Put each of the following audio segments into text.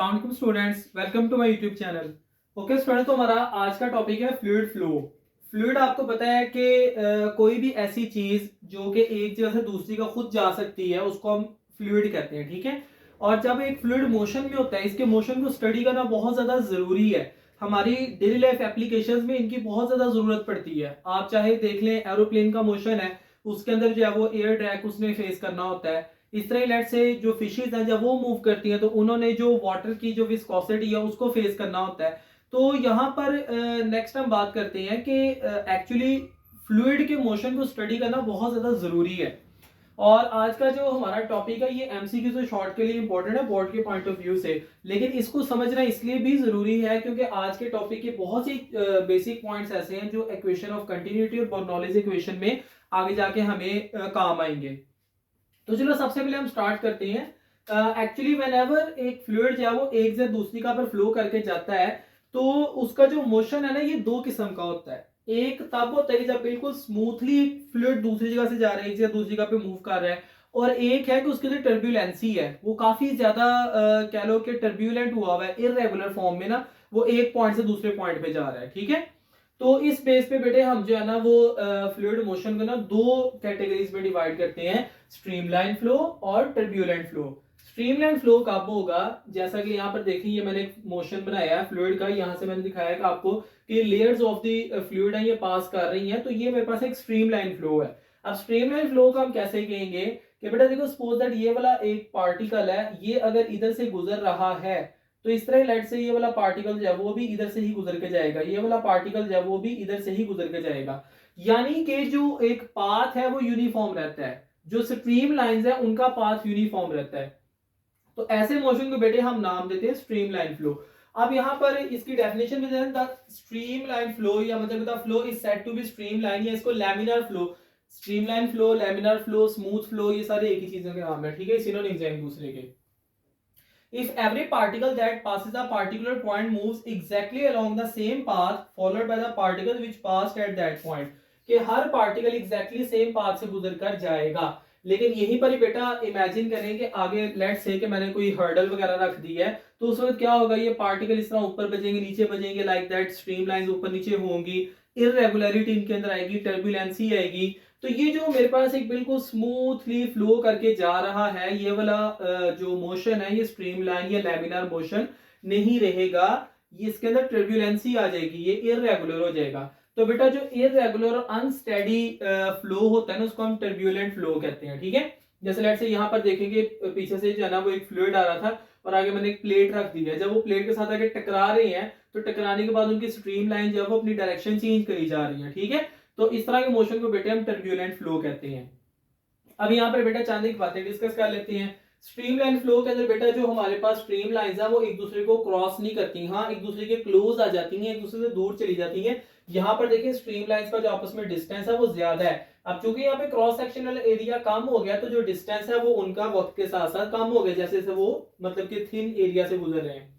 अस्सलाम वालेकुम students, welcome to my YouTube channel. Okay students, तो हमारा आज का टॉपिक है फ्लूइड फ्लो। फ्लूइड आपको पता है कि कोई भी ऐसी चीज जो कि एक जगह से दूसरी का खुद जा सकती है उसको हम फ्लूइड कहते हैं, ठीक है। और जब एक फ्लूइड मोशन में होता है, इसके मोशन को स्टडी करना बहुत ज्यादा जरूरी है। हमारी डेली लाइफ एप्लीकेशंस में इनकी बहुत ज्यादा जरूरत पड़ती है। आप चाहे देख लें, एरोप्लेन का मोशन है, उसके अंदर जो है वो एयर ड्रैग उसने फेस करना होता है। इस तरह लेट से जो फिशेज हैं जब वो मूव करती हैं तो उन्होंने जो वाटर की जो विस्कोसिटी है उसको फेस करना होता है। तो यहाँ पर नेक्स्ट हम बात करते हैं कि एक्चुअली फ्लूइड के मोशन को स्टडी करना बहुत ज्यादा जरूरी है। और आज का जो हमारा टॉपिक है ये एमसीक्यू से शॉर्ट के लिए इंपॉर्टेंट है बोर्ड के पॉइंट ऑफ व्यू से, लेकिन इसको समझना इसलिए भी जरूरी है क्योंकि आज के टॉपिक के बहुत सी बेसिक पॉइंट्स ऐसे हैं जो इक्वेशन ऑफ कंटिन्यूटी और बर्नौलीज इक्वेशन में आगे जाके हमें काम आएंगे। तो चलो सबसे पहले हम स्टार्ट करते हैं। एक्चुअली व्हेनेवर एक फ्लूइड जो है वो एक से दूसरी का पर फ्लो करके जाता है तो उसका जो मोशन है ना ये दो किस्म का होता है। एक तब होता है कि जब बिल्कुल स्मूथली फ्लूइड दूसरी जगह से जा रहा है, एक जगह दूसरी जगह पे मूव कर रहा है। और एक है कि उसके जो टर्ब्यूलेंसी है वो काफी ज्यादा कह लो कि टर्ब्यूलेंट हुआ है, इररेगुलर फॉर्म में ना, वो एक पॉइंट से दूसरे पॉइंट पे जा रहा है, ठीक है। तो इस बेस पे बेटे हम जो है ना वो फ्लूइड मोशन को ना दो कैटेगरीज में डिवाइड करते हैं, स्ट्रीमलाइन फ्लो और टर्ब्यूलेंट फ्लो। स्ट्रीमलाइन फ्लो कब होगा, जैसा कि यहाँ पर देखिए ये मैंने एक मोशन बनाया है फ्लूइड का, यहाँ से मैंने दिखाया कि आपको कि लेयर्स ऑफ द फ्लूइड है ये पास कर रही हैं, तो ये मेरे पास एक स्ट्रीमलाइन फ्लो है। अब स्ट्रीमलाइन फ्लो का हम कैसे कहेंगे कि बेटा देखो सपोज दैट ये वाला एक पार्टिकल है, ये अगर इधर से गुजर रहा है तो इस तरह लाइट से ये वाला पार्टिकल जो है वो भी इधर से ही गुजर के जाएगा, ये वाला पार्टिकल जो है वो भी इधर से ही गुजर के जाएगा। यानी कि जो एक पाथ है वो यूनिफॉर्म रहता है, जो स्ट्रीम लाइंस है उनका पाथ यूनिफॉर्म रहता है। तो ऐसे मोशन को बेटे हम नाम देते हैं स्ट्रीम लाइन फ्लो। अब यहाँ पर इसकी डेफिनेशन में द स्ट्रीम लाइन फ्लो या मतलब the flow is said to be stream line, या इसको laminar flow, stream line flow, laminar flow, smooth flow, ये सारे एक ही चीजों के नाम है, ठीक है, सिनोनिम्स हैं एक दूसरे के। If every particle that passes a particular point moves exactly along the same path followed by the particle which passed at that point, कि हर पार्टिकल एग्जैक्टली सेम पाथ से गुजर कर जाएगा। लेकिन यहीं पर ही बेटा इमेजिन करें कि आगे लेट्स से कि मैंने कोई हर्डल वगैरह रख दी है, तो उस वक्त क्या होगा, ये पार्टिकल इस तरह ऊपर बजेंगे नीचे बजेंगे, लाइक दैट स्ट्रीम लाइंस ऊपर नीचे होंगी, इररेगुलरिटी इनके अंदर आएगी, टर्बुलेंसी आएगी। तो ये जो मेरे पास एक बिल्कुल स्मूथली फ्लो करके जा रहा है ये वाला जो मोशन है ये स्ट्रीमलाइन या लैमिनार मोशन नहीं रहेगा, ये इसके अंदर टर्बुलेंसी आ जाएगी, ये इररेगुलर हो जाएगा। तो बेटा जो इररेगुलर और अनस्टेडी फ्लो होता है ना उसको हम टर्बुलेंट फ्लो कहते हैं, ठीक है। जैसे लेट से यहाँ पर देखेंगे पीछे से जो है ना वो एक फ्लूइड आ रहा था और आगे मैंने एक प्लेट रख दी है, जब वो प्लेट के साथ आगे टकरा रहे हैं तो टकराने के बाद उनकी स्ट्रीम लाइन जो है वो अपनी डायरेक्शन चेंज करी जा रही है, ठीक है। तो इस तरह के मोशन को बेटे हम टर्बुलेंट फ्लो कहते हैं। अब यहाँ पर बेटा चांदी की बातें डिस्कस कर लेते हैं। स्ट्रीमलाइन फ्लो के अंदर बेटा जो हमारे पास स्ट्रीम लाइंस है वो एक दूसरे को क्रॉस नहीं करती, हाँ एक दूसरे के क्लोज आ जाती हैं, एक दूसरे से दूर चली जाती हैं। यहाँ पर देखिए स्ट्रीम लाइंस का जो आपस में डिस्टेंस है वो ज्यादा है। अब चूंकि यहाँ पे क्रॉस सेक्शनल एरिया कम हो गया तो जो डिस्टेंस है वो उनका वक्त के साथ साथ कम हो गया, जैसे जैसे वो मतलब कि थिन एरिया से गुजर रहे हैं।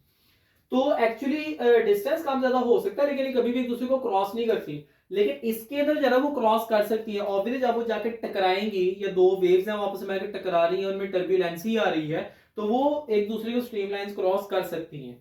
तो एक्चुअली डिस्टेंस कम ज्यादा हो सकता है लेकिन कभी भी एक दूसरे को क्रॉस नहीं करती। लेकिन इसके अंदर जरा वो क्रॉस कर सकती है, ऑब्वियसली जब वो जाके टकराएंगी या दो वेव्स हैं वो आपस में आकर टकरा रही हैं, उनमें टर्बुलेंसी आ रही है, तो वो एक दूसरे को स्ट्रीमलाइंस क्रॉस कर सकती हैं।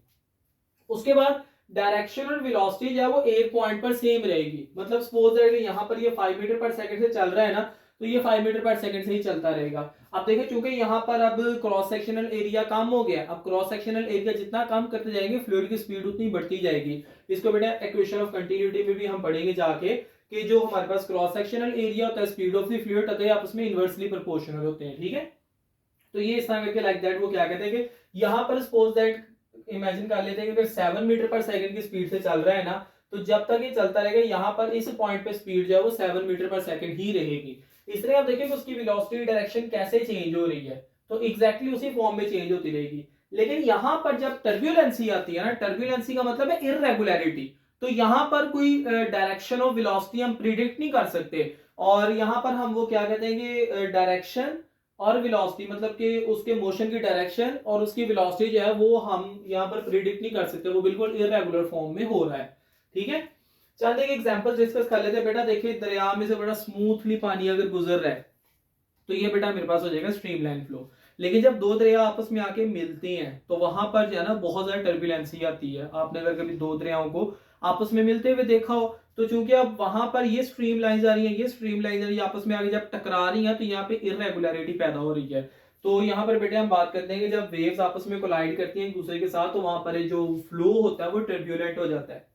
उसके बाद डायरेक्शन और वेलोसिटी जो है वो एक पॉइंट पर सेम रहेगी। मतलब सपोज दैट यहाँ पर ये 5 मीटर पर सेकंड से चल रहा है ना, तो ये 5 मीटर पर सेकंड से ही चलता रहेगा। अब देखिए चूंकि यहाँ पर अब क्रॉस सेक्शनल एरिया कम हो गया, अब क्रॉस सेक्शनल एरिया जितना कम करते जाएंगे फ्लूइड की स्पीड उतनी बढ़ती जाएगी। इसको बेटा इक्वेशन ऑफ कंटिन्यूटी में भी हम पढ़ेंगे जाके कि जो हमारे पास क्रॉस सेक्शनल एरिया होता है स्पीड ऑफ द फ्लूइड होता है आपस में इनवर्सली प्रोपोर्शनल होते हैं, ठीक है। तो ये इस तरह करके लाइक दैट वो क्या कहते हैं कि यहाँ पर सपोज दैट इमेजिन कर लेते हैं कि अगर 7 मीटर पर सेकंड की स्पीड से चल रहा है ना, तो जब तक ये चलता रहेगा यहाँ पर इस पॉइंट पे स्पीड जो है वो 7 मीटर पर सेकंड ही रहेगी। इस तरह आप देखिए उसकी वेलोसिटी डायरेक्शन कैसे चेंज हो रही है, तो एग्जैक्टली उसी फॉर्म में चेंज होती रहेगी। लेकिन यहाँ पर जब टर्बुलेंसी आती है ना, टर्बुलेंसी का मतलब है इररेगुलरिटी, तो यहाँ पर कोई डायरेक्शन ऑफ वेलोसिटी हम प्रिडिक्ट नहीं कर सकते। और यहाँ पर हम वो क्या कहते हैं कि डायरेक्शन और वेलोसिटी मतलब कि उसके मोशन की डायरेक्शन और उसकी वेलोसिटी जो है वो हम यहाँ पर प्रिडिक्ट नहीं कर सकते, वो बिल्कुल इररेगुलर फॉर्म में हो रहा है, ठीक है। चलते एक एग्जांपल डिस्कस कर लेते हैं। बेटा देखिए दरिया में से बड़ा स्मूथली पानी अगर गुजर रहा है तो ये बेटा मेरे पास हो जाएगा स्ट्रीमलाइन फ्लो। लेकिन जब दो दरिया आपस में आके मिलते हैं तो वहां पर जो है ना बहुत ज्यादा टर्बुलेंसी आती है। आपने अगर कभी दो दरियाओं को आपस में मिलते हुए देखा हो तो चूंकि अब वहां पर ये स्ट्रीम लाइन आ रही है, ये स्ट्रीम लाइन आ रही है, आपस में आगे जब टकरा रही है तो यहाँ पे इरेगुलरिटी पैदा हो रही है। तो यहाँ पर बेटे हम बात करते हैं कि जब वेव्स आपस में कोलाइड करती हैं एक दूसरे के साथ तो वहां पर जो फ्लो होता है वो टर्बुलेंट हो जाता है।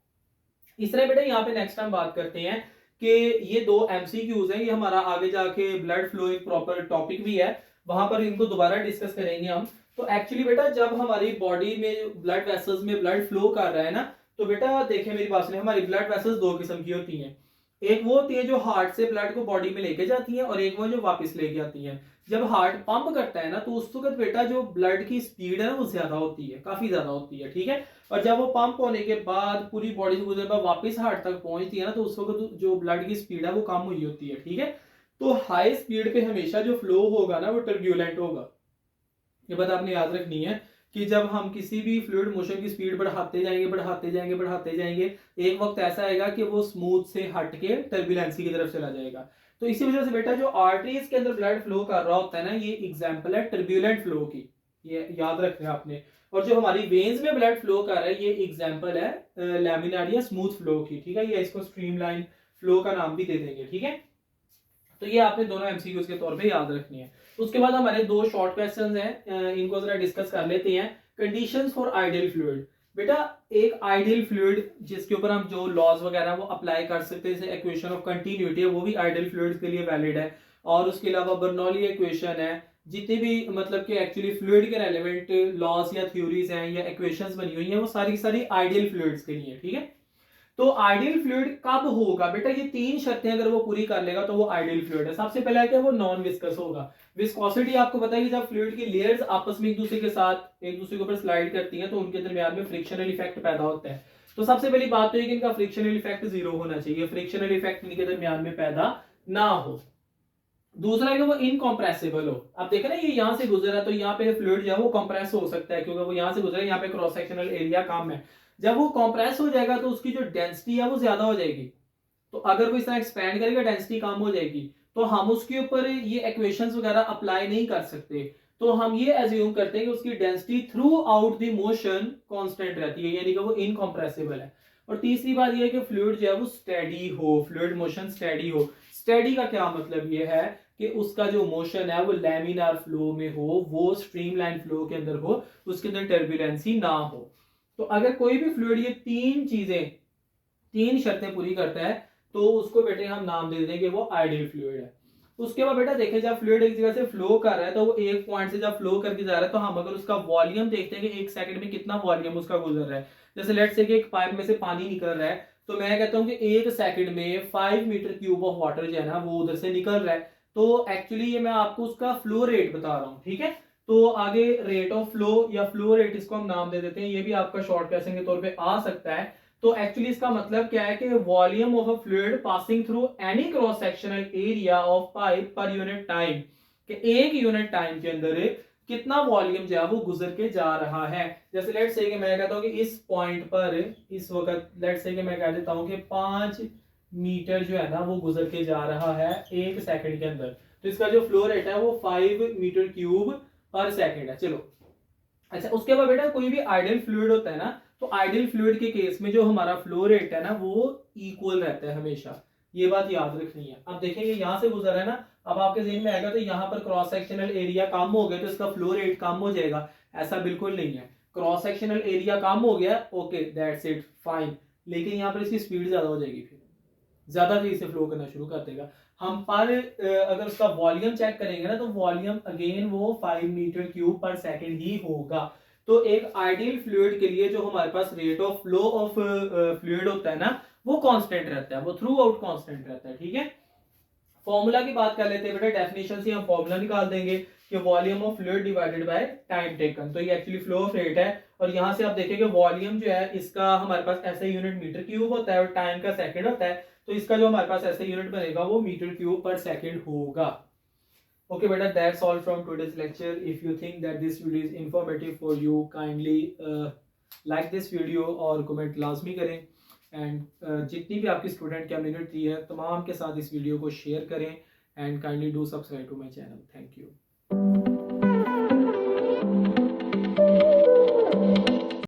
इस तरह बेटा यहाँ पे नेक्स्ट हम बात करते हैं कि ये दो एमसीक्यूज हैं, ये हमारा आगे जाके ब्लड फ्लो एक प्रॉपर टॉपिक भी है, वहां पर इनको दोबारा डिस्कस करेंगे हम। तो एक्चुअली बेटा जब हमारी बॉडी में ब्लड वेसल्स में ब्लड फ्लो कर रहा है ना तो बेटा देखिए मेरी बात सुनिए, हमारी ब्लड वेसल्स दो किस्म की होती हैं। एक वो होती है जो हार्ट से ब्लड को बॉडी में लेके जाती है और एक वो जो वापस लेके आती है। जब हार्ट पंप करता है ना तो उस वक्त बेटा जो ब्लड की स्पीड है ना वो ज्यादा होती है, काफी ज्यादा होती है, ठीक है। और जब वो पंप होने के बाद पूरी बॉडी से गुजरने बाद वापस हार्ट तक पहुंचती है ना तो उस वक्त जो ब्लड की स्पीड है वो कम हुई होती है, ठीक है। तो हाई स्पीड पे हमेशा जो फ्लो होगा ना वो टर्ब्यूलेंट होगा। ये बात आपने याद रखनी है कि जब हम किसी भी फ्लूइड मोशन की स्पीड बढ़ाते जाएंगे बढ़ाते जाएंगे बढ़ाते जाएंगे, एक वक्त ऐसा आएगा कि वो स्मूथ से हट के टर्बुलेंसी की तरफ चला जाएगा। तो इसी वजह से बेटा जो आर्टरीज के अंदर ब्लड फ्लो कर रहा होता है ना ये एग्जांपल है टर्बुलेंट फ्लो की, ये याद रखना है आपने। और जो हमारी वेन्स में ब्लड फ्लो कर रहा है ये एग्जांपल है लैमिनार या स्मूथ फ्लो की, ठीक है। ये इसको स्ट्रीमलाइन फ्लो का नाम भी दे देंगे, ठीक है। तो ये आपने दोनों एमसीक्यूज के तौर पे याद रखनी है। उसके बाद हमारे दो शॉर्ट क्वेश्चंस हैं, इनको जरा डिस्कस कर लेते हैं। Conditions for ideal fluid. बेटा एक आइडियल फ्लूइड जिसके ऊपर हम जो लॉज वगैरह वो अप्लाई कर सकते हैं, जैसे इक्वेशन ऑफ कंटिन्यूटी है वो भी आइडियल फ्लूइड के लिए वैलिड है। और उसके अलावा बर्नौली इक्वेशन है, जितने भी मतलब कि एक्चुअली फ्लूइड के रेलेवेंट लॉज या थ्योरीज हैं या इक्वेशंस बनी हुई हैं वो सारी सारी आइडियल फ्लूइड्स के लिए, ठीक है। तो आइडियल फ्लूइड कब होगा बेटा, ये तीन शर्तें अगर वो पूरी कर लेगा तो वो आइडियल फ्लूइड है। सबसे पहला है कि वो नॉन विस्कस होगा। विस्कोसिटी आपको पता है कि जब फ्लूइड की लेयर्स आपस में एक दूसरे के साथ एक दूसरे के ऊपर स्लाइड करती हैं तो उनके दरमियान में फ्रिक्शनल इफेक्ट पैदा होता है। तो सबसे पहली बात तो है कि इनका फ्रिक्शनल इफेक्ट जीरो होना चाहिए, फ्रिक्शनल इफेक्ट इनके दरमियान में पैदा ना हो। दूसरा है कि वो इनकॉम्प्रेसिबल हो। अब देखा ना ये यहाँ से गुजरा तो यहाँ पे फ्लूइड जो है वो कंप्रेस हो सकता है क्योंकि वो यहाँ से गुजरा, यहाँ पे क्रॉस सेक्शनल एरिया कम है। जब वो कंप्रेस हो जाएगा तो उसकी जो डेंसिटी है वो ज्यादा हो जाएगी। तो अगर वो इस तरह एक्सपैंड करेगा डेंसिटी कम हो जाएगी तो हम उसके ऊपर ये इक्वेशंस वगैरह अप्लाई नहीं कर सकते। तो हम ये एज्यूम करते हैं कि उसकी density through out the motion constant रहती है, यानी कि वो इनकंप्रेसिबल है। और तीसरी बात ये है कि फ्लूइड जो है वो स्टेडी हो, फ्लूइड मोशन स्टेडी हो। स्टेडी का क्या मतलब ये है कि उसका जो मोशन है वो लैमिनार फ्लो में हो, वो स्ट्रीमलाइन फ्लो के अंदर हो, उसके अंदर टर्बुलेंसी ना हो। तो अगर कोई भी फ्लूइड ये तीन चीजें तीन शर्तें पूरी करता है तो उसको बेटे हम नाम दे देंगे वो आइडियल फ्लूइड है। उसके बाद बेटा देखें जब फ्लूइड एक जगह से फ्लो कर रहा है तो वो एक पॉइंट से जब फ्लो करके जा रहा है तो हम अगर उसका वॉल्यूम देखते हैं कि एक सेकंड में कितना वॉल्यूम उसका गुजर रहा है। जैसे लेट्स से कि एक पाइप में से पानी निकल रहा है तो मैं कहता हूँ कि एक सेकंड में 5 मीटर क्यूब ऑफ वाटर जो है ना वो उधर से निकल रहा है। तो एक्चुअली ये मैं आपको उसका फ्लो रेट बता रहा हूँ, ठीक है। तो आगे रेट ऑफ फ्लो या फ्लो रेट इसको हम नाम दे देते हैं, ये भी आपका शॉर्ट क्वेश्चन के तौर पे आ सकता है। तो एक्चुअली इसका मतलब क्या है कि volume of a fluid passing through any cross sectional area of pipe per unit time, कि एक यूनिट टाइम के अंदर कितना वॉल्यूम जो है वो गुजर के जा रहा है। जैसे लेट्स से कि मैं कहता हूं कि इस पॉइंट पर इस वक्त लेट्स से कि मैं कह देता हूं कि 5 मीटर जो है ना वो गुजर के जा रहा है एक सेकंड के अंदर, तो इसका जो फ्लो रेट है वो 5 मीटर क्यूब पर सेकंड है। चलो अच्छा, उसके बाद बेटा कोई भी आइडियल फ्लूइड होता है ना तो आइडियल फ्लूइड के केस में जो हमारा फ्लो रेट है ना वो इक्वल रहता है हमेशा, ये बात याद रखनी है। अब देखेंगे यहाँ से गुजरा है ना, अब आपके ज़हन में आएगा तो यहाँ पर क्रॉस सेक्शनल एरिया कम हो गया तो इसका फ्लो रेट कम हो जाएगा, ऐसा बिल्कुल नहीं है। क्रॉस सेक्शनल एरिया कम हो गया, ओके दैट्स इट फाइन, लेकिन यहाँ पर इसकी स्पीड ज्यादा हो जाएगी, फिर ज्यादा तेजी से फ्लो करना शुरू कर देगा। हम पर अगर उसका वॉल्यूम चेक करेंगे ना तो वॉल्यूम अगेन वो 5 मीटर क्यूब पर सेकंड ही होगा। तो एक आइडियल फ्लूइड के लिए जो हमारे पास rate of flow of fluid होता है ना वो कांस्टेंट रहता है, वो थ्रू आउट कांस्टेंट रहता है, ठीक है। फॉर्मूला की बात कर लेते हैं बेटा, डेफिनेशन से हम फॉर्मूला निकाल देंगे कि volume of fluid divided by time taken, तो ये एक्चुअली फ्लो ऑफ रेट है। और यहाँ से आप देखेंगे वॉल्यूम जो है इसका हमारे पास ऐसे यूनिट मीटर क्यूब होता है और टाइम का सेकंड होता है, तो इसका जो हमारे पास ऐसे यूनिट बनेगा वो मीटर क्यूब पर सेकंड होगा। Okay beta, that's all from today's lecture. If you think that this video is informative for you, kindly like this video और comment लाजमी करें। एंड जितनी भी आपकी स्टूडेंट कम्युनिटी है तमाम के साथ इस वीडियो को शेयर करें and kindly do subscribe to my channel. Thank you.